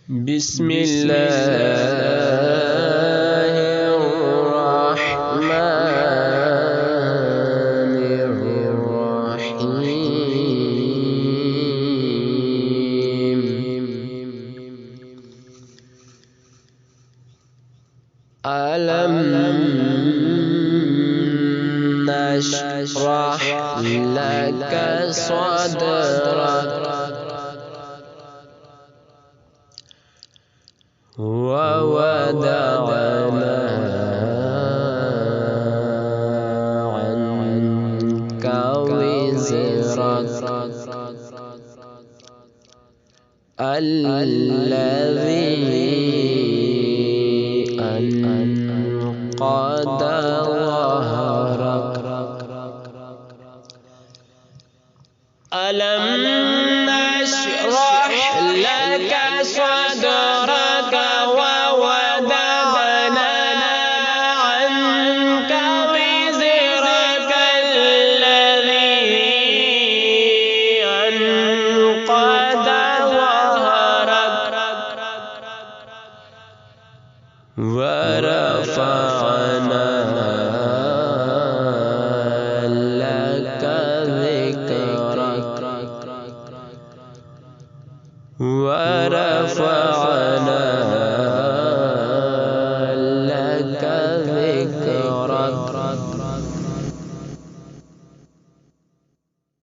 بسم الله الرحمن الرحيم. ألم نشرح لك صدرك ووضعنا عنك وزرك الذي أنقض ظهرك. ألم نشرح لك صدرك ووضعنا عنك وزرك الذي أنقض ظهرك ورفعنا لك ذكرك ورفعنا